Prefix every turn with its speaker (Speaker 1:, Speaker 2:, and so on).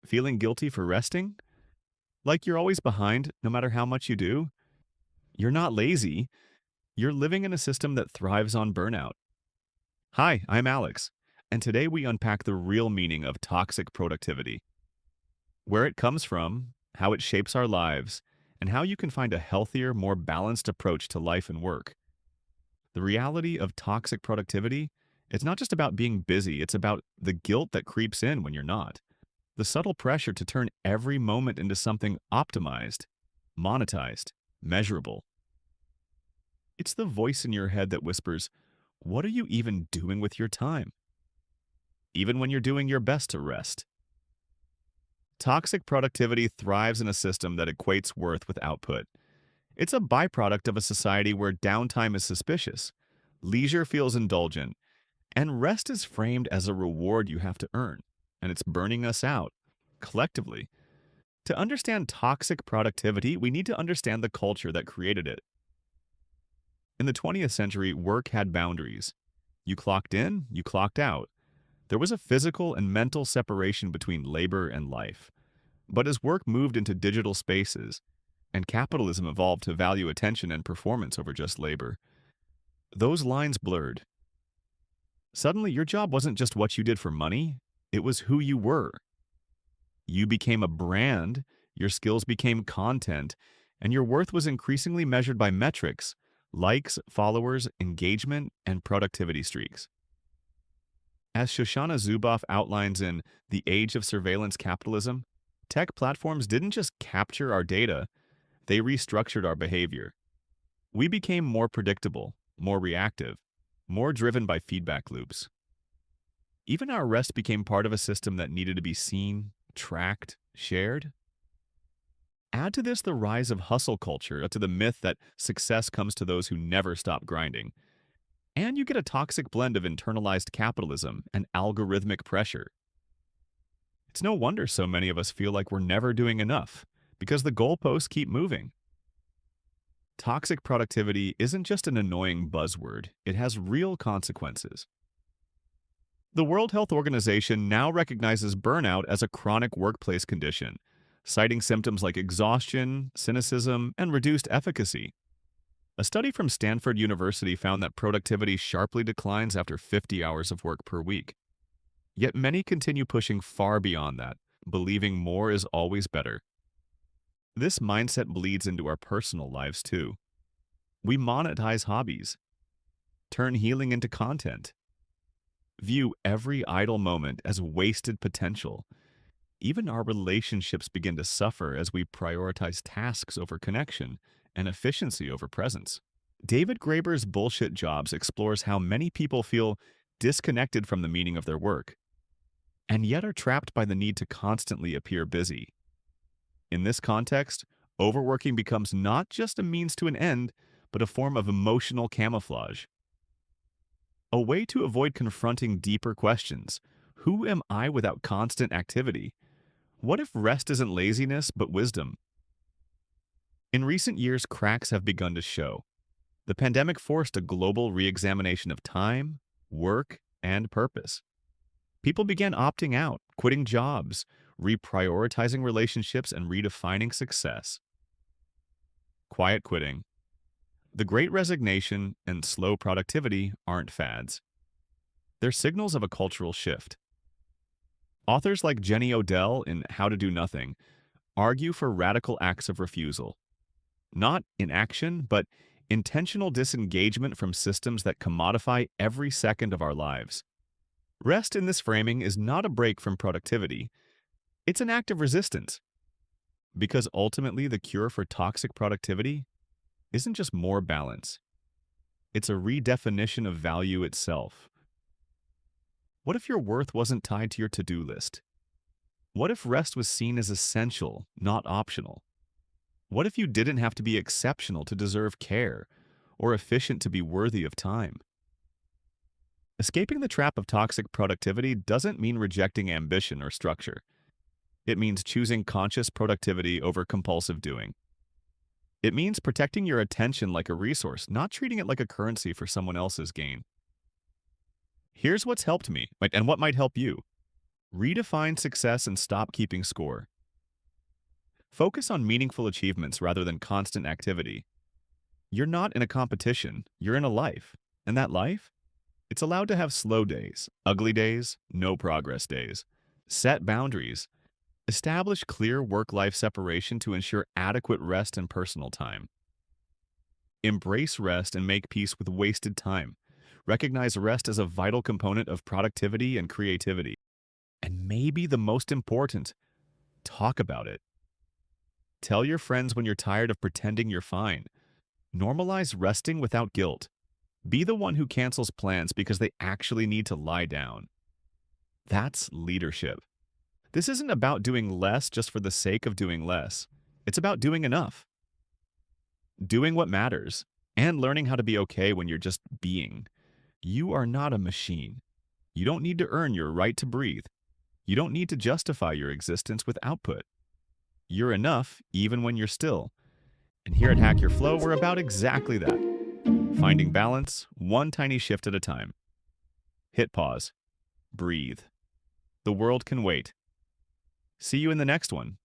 Speaker 1: Feeling guilty for resting? Like you're always behind no matter how much you do? You're not lazy. You're living in a system that thrives on burnout. Hi, I'm Alex, and today we unpack the real meaning of toxic productivity, where it comes from, how it shapes our lives, and how you can find a healthier, more balanced approach to life and work. The reality of toxic productivity, it's not just about being busy, it's about the guilt that creeps in when you're not. The subtle pressure to turn every moment into something optimized, monetized, measurable. It's the voice in your head that whispers, "What are you even doing with your time?" Even when you're doing your best to rest. Toxic productivity thrives in a system that equates worth with output. It's a byproduct of a society where downtime is suspicious, leisure feels indulgent, and rest is framed as a reward you have to earn, and it's burning us out, collectively. To understand toxic productivity, we need to understand the culture that created it. In the 20th century, work had boundaries. You clocked in, you clocked out. There was a physical and mental separation between labor and life. But as work moved into digital spaces, and capitalism evolved to value attention and performance over just labor, those lines blurred. Suddenly, your job wasn't just what you did for money, it was who you were. You became a brand, your skills became content, and your worth was increasingly measured by metrics, likes, followers, engagement, and productivity streaks. As Shoshana Zuboff outlines in The Age of Surveillance Capitalism, tech platforms didn't just capture our data, they restructured our behavior. We became more predictable, more reactive, more driven by feedback loops. Even our rest became part of a system that needed to be seen, tracked, shared. Add to this the rise of hustle culture, to the myth that success comes to those who never stop grinding. And you get a toxic blend of internalized capitalism and algorithmic pressure. It's no wonder so many of us feel like we're never doing enough, because the goalposts keep moving. Toxic productivity isn't just an annoying buzzword, it has real consequences. The World Health Organization now recognizes burnout as a chronic workplace condition, citing symptoms like exhaustion, cynicism, and reduced efficacy. A study from Stanford University found that productivity sharply declines after 50 hours of work per week. Yet many continue pushing far beyond that, believing more is always better. This mindset bleeds into our personal lives too. We monetize hobbies, turn healing into content, view every idle moment as wasted potential. Even our relationships begin to suffer as we prioritize tasks over connection and efficiency over presence. David Graeber's Bullshit Jobs explores how many people feel disconnected from the meaning of their work, and yet are trapped by the need to constantly appear busy. In this context, overworking becomes not just a means to an end, but a form of emotional camouflage. A way to avoid confronting deeper questions. Who am I without constant activity? What if rest isn't laziness, but wisdom? In recent years, cracks have begun to show. The pandemic forced a global re-examination of time, work, and purpose. People began opting out, quitting jobs, reprioritizing relationships, and redefining success. Quiet quitting. The Great Resignation and slow productivity aren't fads. They're signals of a cultural shift. Authors like Jenny Odell in How to Do Nothing argue for radical acts of refusal. Not inaction, but intentional disengagement from systems that commodify every second of our lives. Rest in this framing is not a break from productivity. It's an act of resistance. Because ultimately, the cure for toxic productivity isn't just more balance. It's a redefinition of value itself. What if your worth wasn't tied to your to-do list? What if rest was seen as essential, not optional? What if you didn't have to be exceptional to deserve care, or efficient to be worthy of time? Escaping the trap of toxic productivity doesn't mean rejecting ambition or structure. It means choosing conscious productivity over compulsive doing. It means protecting your attention like a resource, not treating it like a currency for someone else's gain. Here's what's helped me, and what might help you. Redefine success and stop keeping score. Focus on meaningful achievements rather than constant activity. You're not in a competition, you're in a life. And that life? It's allowed to have slow days, ugly days, no progress days. Set boundaries. Establish clear work-life separation to ensure adequate rest and personal time. Embrace rest and make peace with wasted time. Recognize rest as a vital component of productivity and creativity. And maybe the most important, talk about it. Tell your friends when you're tired of pretending you're fine. Normalize resting without guilt. Be the one who cancels plans because they actually need to lie down. That's leadership. This isn't about doing less just for the sake of doing less. It's about doing enough. Doing what matters, and learning how to be okay when you're just being. You are not a machine. You don't need to earn your right to breathe. You don't need to justify your existence with output. You're enough even when you're still. And here at Hack Your Flow, we're about exactly that. Finding balance, one tiny shift at a time. Hit pause. Breathe. The world can wait. See you in the next one.